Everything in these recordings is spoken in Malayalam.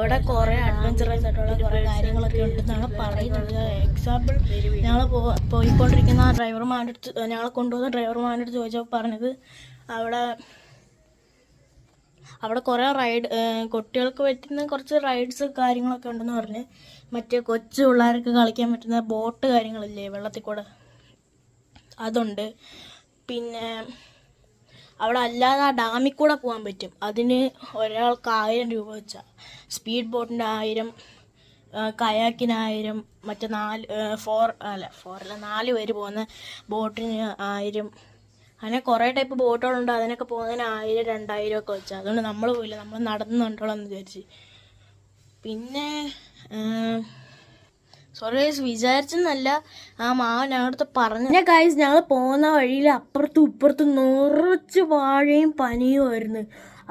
അവിടെ കുറേ അഡ്വഞ്ചറസ് ആയിട്ടുള്ള കുറേ കാര്യങ്ങളൊക്കെ ഉണ്ടെന്നാണ് പറയുന്നത്. എക്സാമ്പിൾ ഞങ്ങൾ പോയിക്കൊണ്ടിരിക്കുന്ന ഡ്രൈവർമാരുടെ അടുത്ത്, ഞങ്ങളെ കൊണ്ടുപോകുന്ന ഡ്രൈവർമാരുടെ അടുത്ത് ചോദിച്ചപ്പോൾ പറഞ്ഞത് അവിടെ കുറേ കുട്ടികൾക്ക് പറ്റുന്ന കുറച്ച് റൈഡ്സ് കാര്യങ്ങളൊക്കെ ഉണ്ടെന്ന് പറഞ്ഞ്, മറ്റേ കൊച്ചു പിള്ളേർക്ക് കളിക്കാൻ പറ്റുന്ന ബോട്ട് കാര്യങ്ങളില്ലേ വെള്ളത്തിൽ കൂടെ, അതുണ്ട്. പിന്നെ അവിടെ അല്ലാതെ ആ ഡാമിൽ കൂടെ പോകാൻ പറ്റും. അതിന് ഒരാൾക്ക് 1000 രൂപ വെച്ചാൽ, സ്പീഡ് ബോട്ടിന് 1000, കയാക്കിന് 1000, മറ്റേ 4 പേര് പോകുന്ന ബോട്ടിന് 1000. അങ്ങനെ കുറേ ടൈപ്പ് ബോട്ടുകളുണ്ട്. അതിനൊക്കെ പോകുന്നതിന് 1000, 2000 ഒക്കെ വെച്ചാൽ. അതുകൊണ്ട് നമ്മൾ പോയില്ല, നമ്മൾ നടന്ന് കണ്ടോളാം എന്ന് വിചാരിച്ച്. പിന്നെ സോറി ഗൈസ്, വിചാരിച്ചെന്നല്ല, ആ മാവൻ ഞങ്ങളടുത്ത് പറഞ്ഞ ഗൈസ്, ഞങ്ങൾ പോകുന്ന വഴിയിൽ അപ്പുറത്തും ഇപ്പുറത്തും നിറച്ച് വാഴയും പനിയുമായിരുന്നു.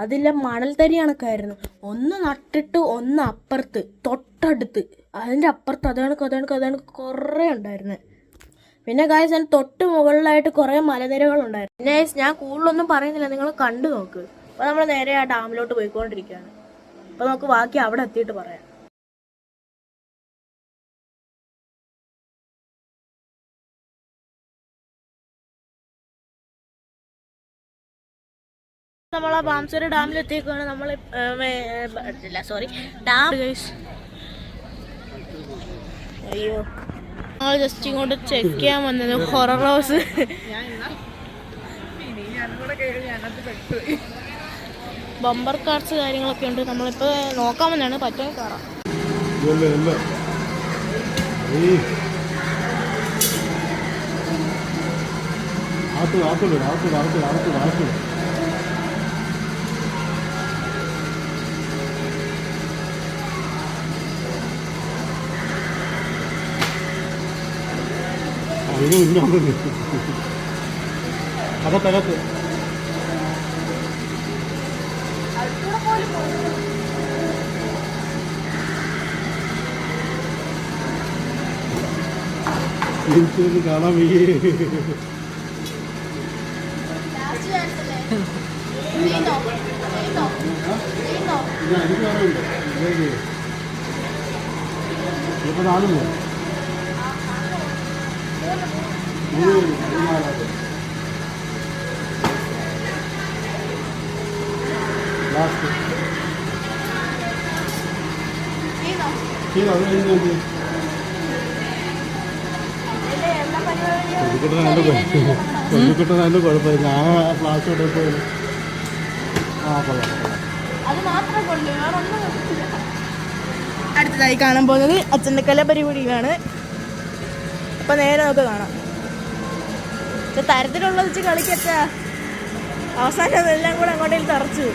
അതിലെ മണൽത്തരി കണക്കായിരുന്നു. ഒന്ന് നട്ടിട്ട് ഒന്ന് അപ്പുറത്ത് തൊട്ടടുത്ത്, അതിൻ്റെ അപ്പുറത്ത് അതാണ് കുറേ ഉണ്ടായിരുന്നു. പിന്നെ ഗൈസ് അതിന് തൊട്ട് മുകളിലായിട്ട് കുറേ മലനിരകളുണ്ടായിരുന്നു. പിന്നെ ഗൈസ് ഞാൻ കൂടുതലൊന്നും പറയുന്നില്ല, നിങ്ങൾ കണ്ടു നോക്ക്. അപ്പോൾ നമ്മൾ നേരെ ആ ഡാമിലോട്ട് പോയിക്കൊണ്ടിരിക്കുകയാണ്. അപ്പോൾ നമുക്ക് ബാക്കി അവിടെ എത്തിയിട്ട് പറയാം. നമ്മൾ ആ ബാംസര ഡാമിലെത്തിയേക്കാണ്. നമ്മൾ ഡാം ഗൈസ്. അയ്യോ, ഞങ്ങൾ ജസ്റ്റ് ഇങ്ങോട്ട് ചെക്ക് ചെയ്യാൻ വന്നത് ഹൊറർ ഹൗസ്. ബമ്പർ കാർസ് കാര്യങ്ങളൊക്കെ ഉണ്ട്. നമ്മളിപ്പോൾ നോക്കാൻ വന്നാണ്, പറ്റാൻ കയറാം. അകത്തകത്ത് എനിക്കൊന്ന് കാണാൻ വയ്യേ. എനിക്ക് കാണാനുണ്ട്. ഇപ്പൊ 4 പേര് ലാസ്റ്റ് കൊതുക്കിട്ടതിൻ്റെ കുഴപ്പമില്ല. ഞാൻ ഫ്ലാഷ് ഇട്ടപ്പോൾ അടുത്തതായി കാണാൻ പോകുന്നത് അച്ഛൻ്റെ കലാപരിപാടിയിലാണ്. അപ്പൊ നേരെ നമുക്ക് കാണാം. തരത്തിലുള്ള വെച്ച് കളിക്കച്ച അവസാനം എല്ലാം കൂടെ അങ്ങോട്ടേക്ക് തറച്ചു.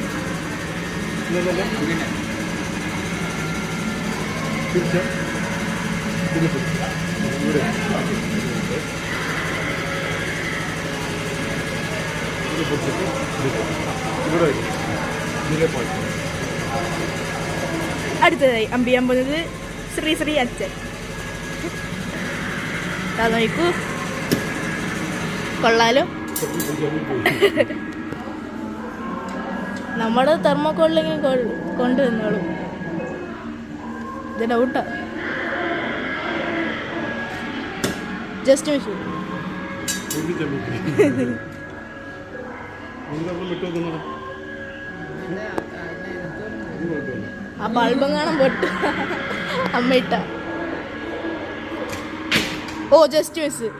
അടുത്തതായി അമ്പിയാൻ പോകുന്നത് ശ്രീ അച്ഛൻ. നോക്കൂ, കൊള്ളാലോ. നമ്മുടെ തെർമോക്കോളിലേക്ക് കൊണ്ടുവന്നോളൂ. ഇത് ഡൗട്ടാ. Just miss. ആ ബൾബം കാണാൻ പൊട്ട് അമ്മ ഇട്ട. ഓ ജസ്റ്റ് മിസ്.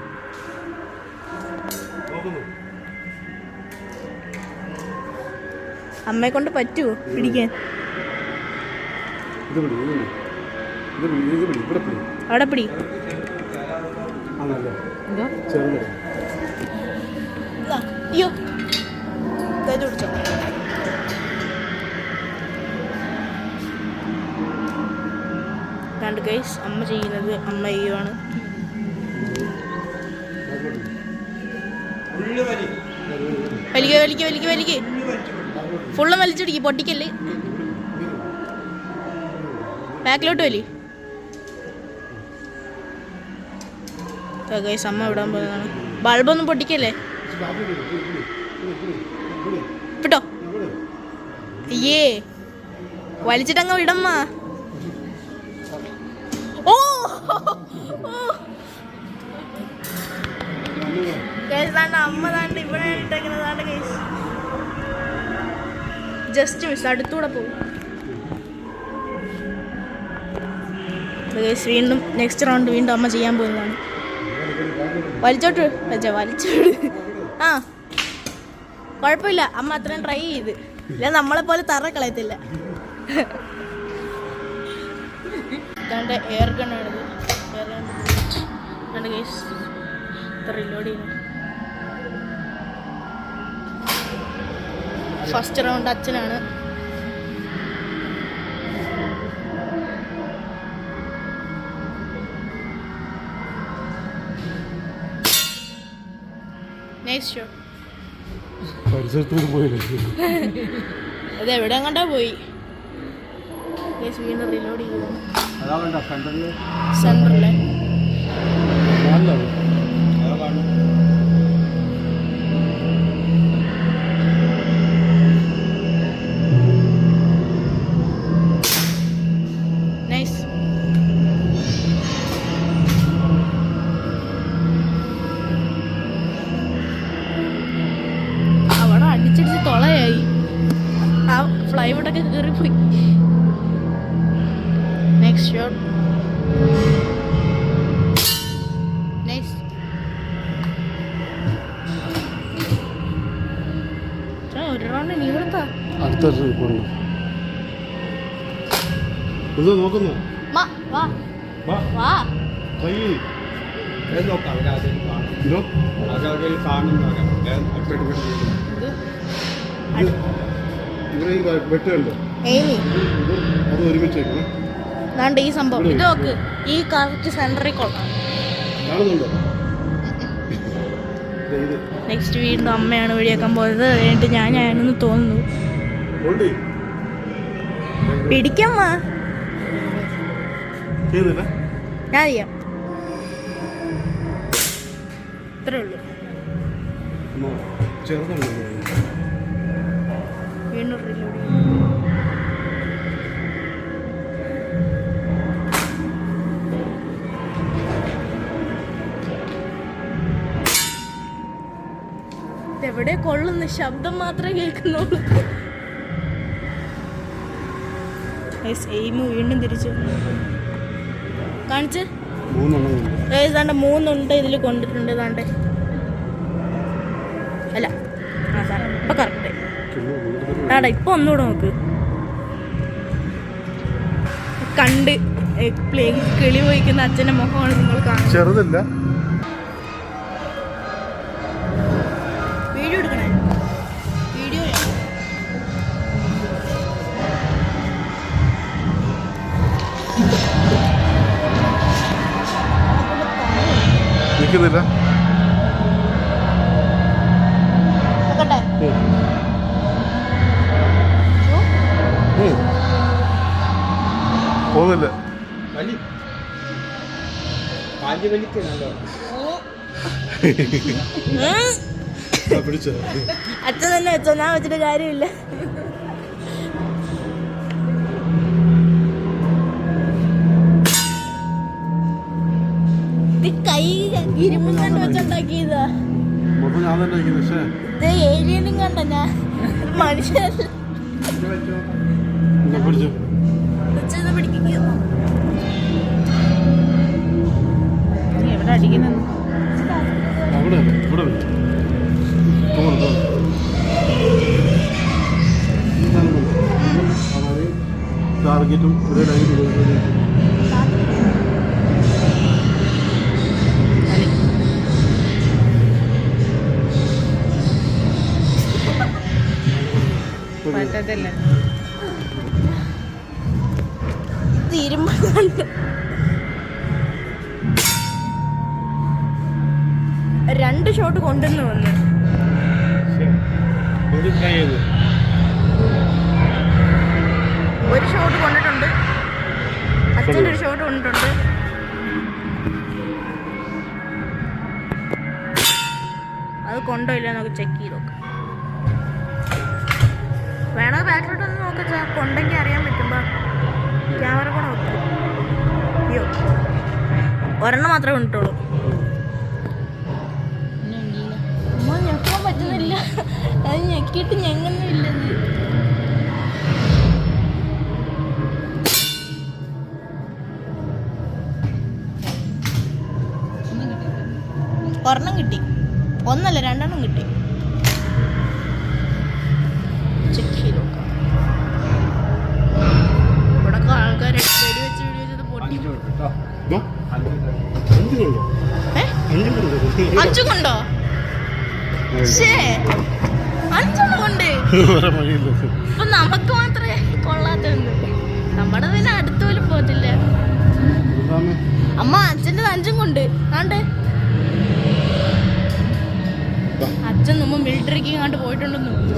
അമ്മയെ കൊണ്ട് പറ്റുമോ പിടിക്കാൻ? അവിടെ പിടി. അയ്യോ പിടിച്ചോ. കണ്ട് ഗൈസ്, അമ്മ ചെയ്യുന്നത് അമ്മ ചെയ്യുവാണ്. വലിക്ക് ഫുള്ള് വലിച്ചിടിക്ക്, പൊട്ടിക്കല്ലേ. ബാക്കിലോട്ട് വലി. ഗൈസ് അമ്മ വിടാൻ പോകുന്നതാണ്. ബൾബൊന്നും പൊട്ടിക്കല്ലേ കേട്ടോ. അയ്യേ, വലിച്ചിട്ടങ്ങ് വിടമ്മ. ഓ അമ്മ താണ്ട് ഇവിടെ ഇട്ടേക്കുന്നതാണ് കേസ്. ജസ്റ്റ് മിസ്, അടുത്തൂടെ പോകും. വീണ്ടും നെക്സ്റ്റ് റൗണ്ട് വീണ്ടും അമ്മ ചെയ്യാൻ പോകുന്നതാണ്. വലിച്ചോട്ട് വലിച്ചോട്ട്. ആ കുഴപ്പമില്ല, അമ്മ അത്രയും ട്രൈ ചെയ്ത്. ഇല്ല നമ്മളെ പോലെ തറ കളയത്തില്ല. ഇതാണ്ട് എയർ ഗണ്ണാണിത്. എയർ ഗൺ കേസ് റിലോഡ് ചെയ്യുന്നു. ഫസ്റ്റ് റൗണ്ട് അച്ഛനാണ്. Next shot. പരിസരത്തോട് പോയില്ലേ? അത് എവിടെ കണ്ടാ പോയി. വീണ്ടും റിലോഡ് ചെയ്യുന്നു. സെന്ററിലെ നൈസ്. അവിടെ അടിച്ചടിച്ച് തൊളയായി. ആ ഫ്ലൈവുഡൊക്കെ കയറിപ്പോയി. Next shot. നൈസ്. ഒരു റൗണ്ട് നീ കൊടുത്താ അടുത്ത നോക്കുന്നു. വാ വാ വാ. ഇവിടെ വെട്ടുണ്ടോ? അത് ഒരുമിച്ചേക്കണം. അതാണ്ട് ഈ സംഭവം. ഇത് നോക്ക്, ഈ കറക്റ്റ് സെന്ററിൽ കൊള്ളാം. നെക്സ്റ്റ് വീണ്ടും അമ്മയാണ് വെടിയാക്കാൻ പോയത്. എന്നിട്ട് ഞാനാണെന്ന് തോന്നുന്നു. പിടിക്കമ്മ. ഞാൻ ചെയ്യാം. ഇത്രേ ഉള്ളൂ. വീണ്ടും റിലോഡ് ചെയ്യും. എവിടെ കൊള്ളുന്നു, ശബ്ദം മാത്രമേ കേൾക്കുന്നുള്ളൂ. എയിമ് വീണ്ടും തിരിച്ചു കാണിച്ച്. ഏതാണ്ട് 3 ഇതിൽ കൊണ്ടിട്ടുണ്ട്. താണ്ടെ അല്ല ഇപ്പൊ കറക്റ്റ് ആടാ. ഇപ്പൊ ഒന്നുകൂടെ നോക്ക്. കണ്ട് കിളി പോയിക്കുന്ന അച്ഛന്റെ മുഖമാണ് നിങ്ങൾ കാണുന്നത്. ചെറുതല്ല. വീഡിയോ എടുക്കണേ. വീഡിയോ നിൽക്കുന്നില്ല. പോകുന്നില്ല. അച്ഛൻ തന്നെ വെച്ചോ, ഞാൻ വെച്ചിട്ട് കാര്യമില്ല. കൈ ഇരുമ്പും കണ്ട് വെച്ചുണ്ടാക്കിയതാ. ഏലിയനും കണ്ട ഞാൻ മനുഷ്യനല്ല. എവിടെ അടിക്കുന്നത്? ടാർഗറ്റും ഒരേ ലൈൻ പറ്റത്തില്ല. തീരുമാനം 2 ഷോട്ട് കൊണ്ടുവന്ന് വന്ന് ഒരു ഷോട്ട് കൊണ്ടിട്ടുണ്ട്. അച്ഛൻ്റെ ഒരു ഷോട്ട് കൊണ്ടിട്ടുണ്ട്. അത് കൊണ്ടോ ഇല്ല നമുക്ക് ചെക്ക് ചെയ്ത് നോക്കാം. വേണമെങ്കിൽ ബാക്കിലോട്ട് ഒന്ന് നോക്കാം. കൊണ്ടെങ്കിൽ അറിയാൻ പറ്റുമ്പോ ക്യാമറ കൂടെ നോക്കും. അയ്യോ ഒരെണ്ണം മാത്രമേ ഉണ്ടുള്ളൂ. അമ്മ ഞെക്കാൻ പറ്റുന്നില്ല, അത് ഞെക്കിയിട്ട് ഞെങ്ങുന്നില്ല. ഒരെണ്ണം കിട്ടി, ഒന്നല്ല 2 എണ്ണം കിട്ടി. ചെക്ക് ചെയ്ത് നോക്കാം. ഇവിടെ ആൾക്കാർ വെടിവെച്ച് പൊട്ടി. 5 കൊണ്ടോ? 5 കൊണ്ട് അപ്പൊ നമുക്ക് മാത്രമേ കൊള്ളാത്തുണ്ട്. നമ്മുടെ പിന്നെ അടുത്ത് പോലും പോകത്തില്ല. അമ്മ അച്ഛൻ്റെ 5 കൊണ്ട് ആണ്ട് അച്ഛൻ മുമ്പ് മിലിറ്ററിക്ക് ഇങ്ങോട്ട് പോയിട്ടുണ്ടെന്ന് തോന്നുന്നു.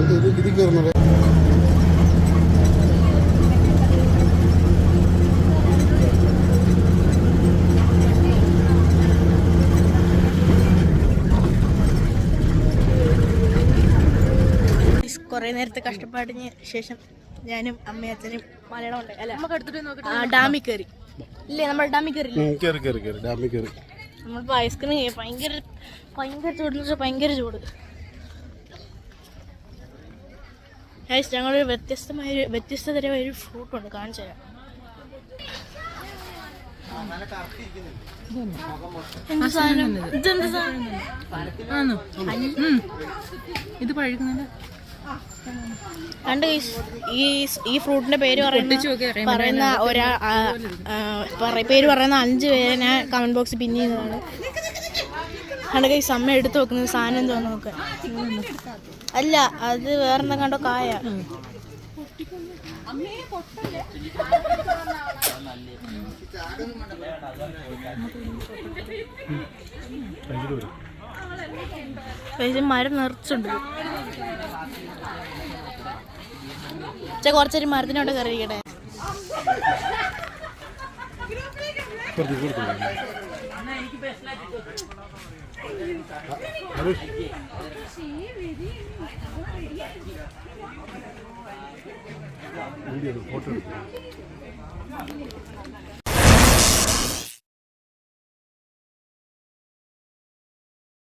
കുറേ നേരത്തെ കഷ്ടപ്പാടിന് ശേഷം ഞാനും അമ്മയും അച്ഛനും മലയാളം ഉണ്ട് അല്ല ഡാമിൽ കയറി. ഇല്ലേ നമ്മൾ ഡാമിൽ കയറില്ലേ? നമ്മളിപ്പോൾ ഐസ്ക്രീം ഭയങ്കര ചൂട്, ഭയങ്കര ചൂട്. ഞങ്ങളൊരു വ്യത്യസ്തതരമായ ഒരു ഫ്രൂട്ടുണ്ട്, കാണിച്ചു തരാം. എന്ത് സാധനം? ഇതെന്ത് സാധനം? ഇത് പഴുകുന്നത് രണ്ട് ഈ ഫ്രൂട്ടിന്റെ പേര് പറയുന്ന പേര് പറയുന്ന 5 പേരെ ഞാൻ കമന്റ് ബോക്സിൽ പിൻ ചെയ്യുന്നതാണ്. കണ്ട കൈസ് അമ്മ എടുത്ത് നോക്കുന്നത് സാധനം എന്തോന്ന് നോക്കാൻ. അല്ല അത് വേറെന്താ കണ്ടോ കായ. മരം നിറച്ചുണ്ട്. കുറച്ചൊരു മരത്തിനോട്ട് കയറിയിരിക്കട്ടെ. ഫോട്ടോ